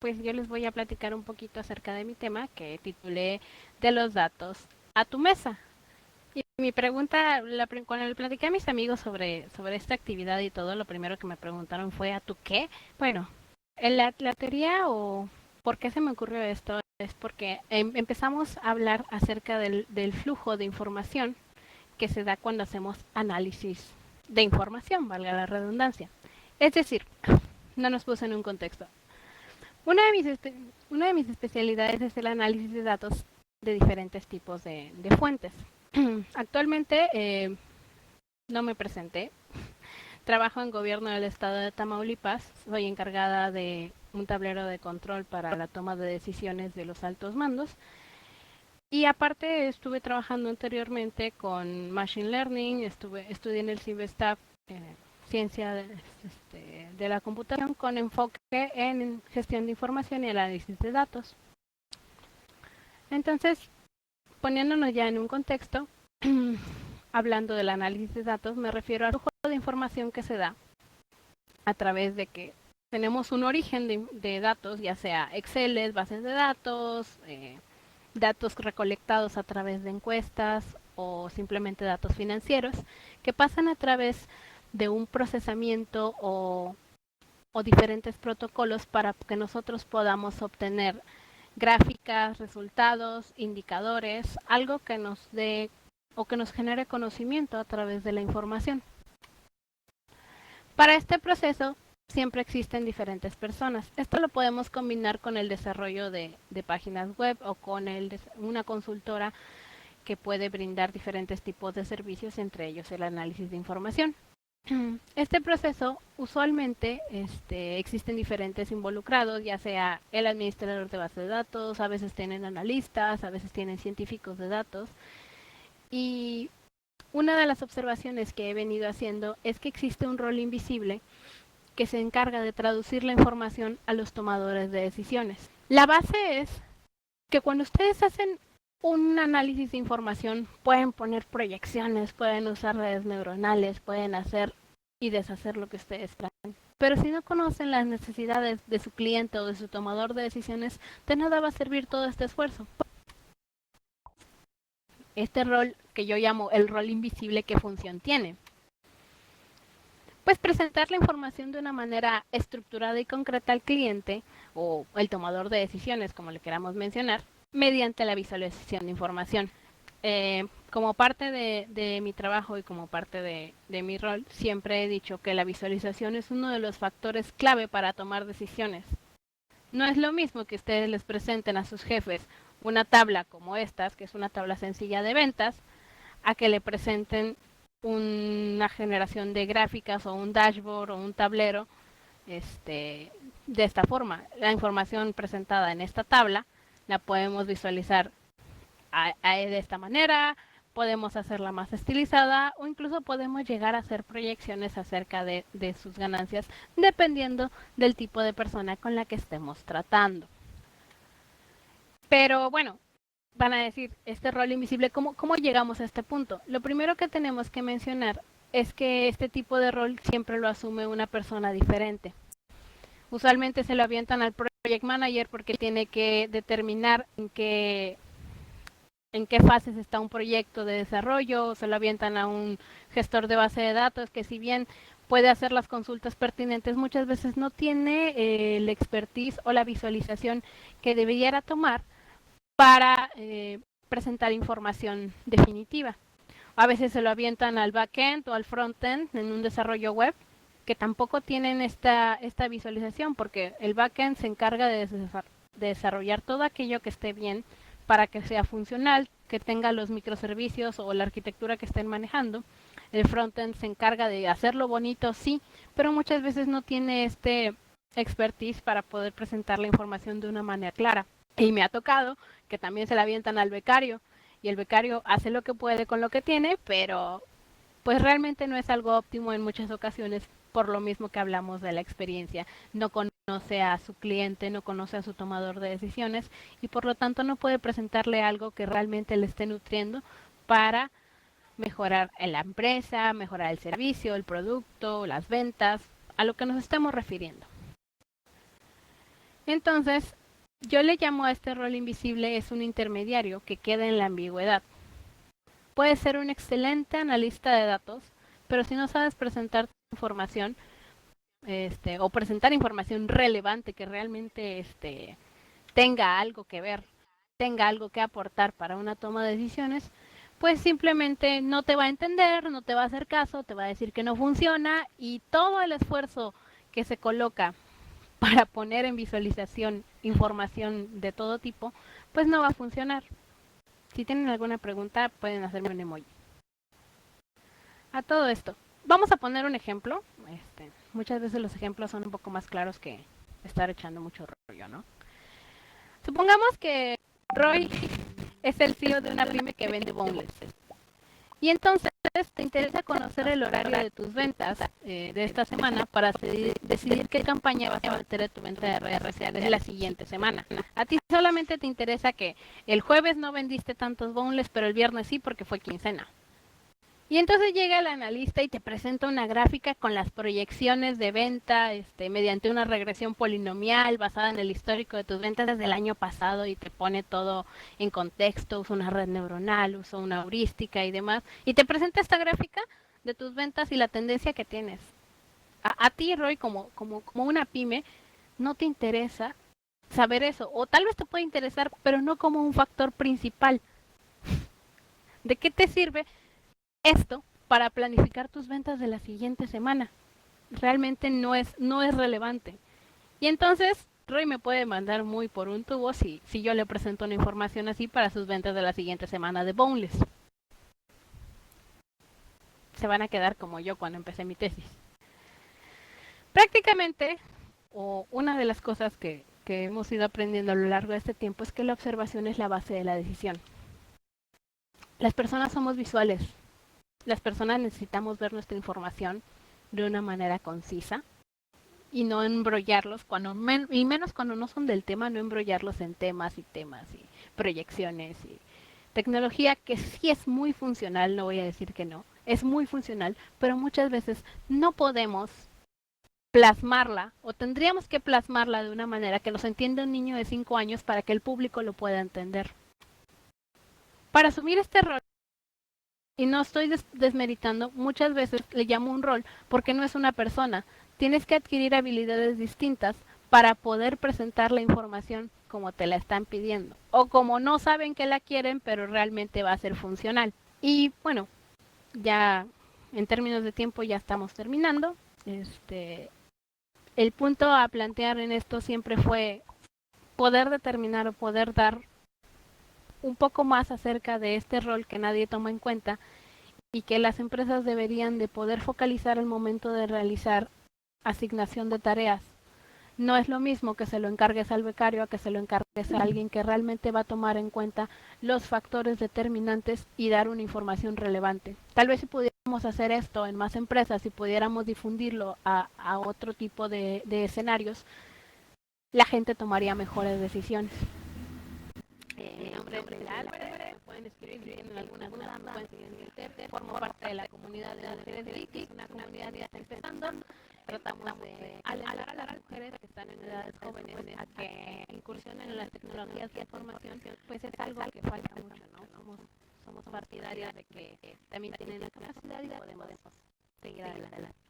pues yo les voy a platicar un poquito acerca de mi tema que titulé De los datos a tu mesa. Y mi pregunta, cuando le platiqué a mis amigos sobre esta actividad y todo, lo primero que me preguntaron fue ¿a tu qué? Bueno, la teoría o por qué se me ocurrió esto es porque empezamos a hablar acerca del flujo de información que se da cuando hacemos análisis de información, valga la redundancia. Es decir, no nos puse en un contexto. Una de mis especialidades es el análisis de datos de diferentes tipos de fuentes. Actualmente no me presenté. Trabajo en gobierno del estado de Tamaulipas. Soy encargada de un tablero de control para la toma de decisiones de los altos mandos. Y aparte estuve trabajando anteriormente con Machine Learning, estudié en el CIBESTAF ciencia de la computación con enfoque en gestión de información y análisis de datos. Entonces, poniéndonos ya en un contexto, hablando del análisis de datos, me refiero al flujo de información que se da a través de que tenemos un origen de datos, ya sea Excel, bases de datos, datos recolectados a través de encuestas o simplemente datos financieros, que pasan a través de un procesamiento o diferentes protocolos para que nosotros podamos obtener gráficas, resultados, indicadores, algo que nos dé o que nos genere conocimiento a través de la información. Para este proceso siempre existen diferentes personas. Esto lo podemos combinar con el desarrollo de páginas web o con una consultora que puede brindar diferentes tipos de servicios, entre ellos el análisis de información. Este proceso usualmente existen diferentes involucrados, ya sea el administrador de base de datos, a veces tienen analistas, a veces tienen científicos de datos. Y una de las observaciones que he venido haciendo es que existe un rol invisible que se encarga de traducir la información a los tomadores de decisiones. La base es que cuando ustedes hacen un análisis de información, pueden poner proyecciones, pueden usar redes neuronales, pueden hacer y deshacer lo que ustedes quieran. Pero si no conocen las necesidades de su cliente o de su tomador de decisiones, de nada va a servir todo este esfuerzo. Este rol que yo llamo el rol invisible, ¿qué función tiene? Pues presentar la información de una manera estructurada y concreta al cliente o el tomador de decisiones, como le queramos mencionar, mediante la visualización de información. Como parte de mi trabajo y como parte de mi rol, siempre he dicho que la visualización es uno de los factores clave para tomar decisiones. No es lo mismo que ustedes les presenten a sus jefes una tabla como estas, que es una tabla sencilla de ventas, a que le presenten una generación de gráficas o un dashboard o un tablero de esta forma. La información presentada en esta tabla la podemos visualizar de esta manera, podemos hacerla más estilizada o incluso podemos llegar a hacer proyecciones acerca de sus ganancias dependiendo del tipo de persona con la que estemos tratando. Pero bueno, van a decir, este rol invisible, ¿cómo llegamos a este punto? Lo primero que tenemos que mencionar es que este tipo de rol siempre lo asume una persona diferente. Usualmente se lo avientan al project manager porque tiene que determinar en qué fases está un proyecto de desarrollo, se lo avientan a un gestor de base de datos que si bien puede hacer las consultas pertinentes, muchas veces no tiene el expertise o la visualización que debiera tomar para presentar información definitiva. A veces se lo avientan al backend o al frontend en un desarrollo web que tampoco tienen esta visualización porque el backend se encarga de desarrollar todo aquello que esté bien para que sea funcional, que tenga los microservicios o la arquitectura que estén manejando. El frontend se encarga de hacerlo bonito, sí, pero muchas veces no tiene este expertise para poder presentar la información de una manera clara. Y me ha tocado que también se la avientan al becario y el becario hace lo que puede con lo que tiene, pero pues realmente no es algo óptimo en muchas ocasiones por lo mismo que hablamos de la experiencia. No conoce a su cliente, no conoce a su tomador de decisiones y por lo tanto no puede presentarle algo que realmente le esté nutriendo para mejorar en la empresa, mejorar el servicio, el producto, las ventas, a lo que nos estamos refiriendo. Entonces, yo le llamo a este rol invisible es un intermediario que queda en la ambigüedad. Puedes ser un excelente analista de datos, pero si no sabes presentar información, o presentar información relevante que realmente tenga algo que ver, tenga algo que aportar para una toma de decisiones, pues simplemente no te va a entender, no te va a hacer caso, te va a decir que no funciona y todo el esfuerzo que se coloca para poner en visualización información de todo tipo, pues no va a funcionar. Si tienen alguna pregunta, pueden hacerme un emoji. A todo esto, vamos a poner un ejemplo. Muchas veces los ejemplos son un poco más claros que estar echando mucho rollo, ¿no? Supongamos que Roy es el CEO de una pyme que vende boneless. Y entonces te interesa conocer el horario de tus ventas de esta semana para decidir qué campaña vas a meter a tu venta de redes sociales la siguiente semana. A ti solamente te interesa que el jueves no vendiste tantos boneless, pero el viernes sí porque fue quincena. Y entonces llega el analista y te presenta una gráfica con las proyecciones de venta mediante una regresión polinomial basada en el histórico de tus ventas desde el año pasado y te pone todo en contexto, usa una red neuronal, usa una heurística y demás. Y te presenta esta gráfica de tus ventas y la tendencia que tienes. A ti, Roy, como una pyme, no te interesa saber eso. O tal vez te puede interesar, pero no como un factor principal. ¿De qué te sirve esto para planificar tus ventas de la siguiente semana? Realmente no es relevante. Y entonces Roy me puede mandar muy por un tubo si yo le presento una información así para sus ventas de la siguiente semana de Boneless. Se van a quedar como yo cuando empecé mi tesis. Prácticamente, o una de las cosas que hemos ido aprendiendo a lo largo de este tiempo es que la observación es la base de la decisión. Las personas somos visuales. Las personas necesitamos ver nuestra información de una manera concisa y no embrollarlos y menos cuando no son del tema, no embrollarlos en temas y proyecciones y tecnología que sí es muy funcional, no voy a decir que no, es muy funcional, pero muchas veces no podemos plasmarla o tendríamos que plasmarla de una manera que nos entienda un niño de 5 años para que el público lo pueda entender. Para asumir este rol, y no estoy desmeritando, muchas veces le llamo un rol porque no es una persona. Tienes que adquirir habilidades distintas para poder presentar la información como te la están pidiendo o como no saben que la quieren, pero realmente va a ser funcional. Y bueno, ya en términos de tiempo ya estamos terminando. El punto a plantear en esto siempre fue poder determinar o poder dar un poco más acerca de este rol que nadie toma en cuenta y que las empresas deberían de poder focalizar al momento de realizar asignación de tareas. No es lo mismo que se lo encargues al becario a que se lo encargues a alguien que realmente va a tomar en cuenta los factores determinantes y dar una información relevante. Tal vez si pudiéramos hacer esto en más empresas y pudiéramos difundirlo a otro tipo de escenarios, la gente tomaría mejores decisiones. Mi nombre es Linda Álvarez, me pueden escribir si tienen alguna duda, me pueden seguir en Twitter, formo parte de la comunidad de mujeres de Wiki, una comunidad que está empezando. Tratamos de alentar a las mujeres que están en edades jóvenes a que incursionen en las tecnologías de información, pues es algo que falta mucho, ¿no? Somos partidarias de que también tienen la capacidad y podemos seguir adelante.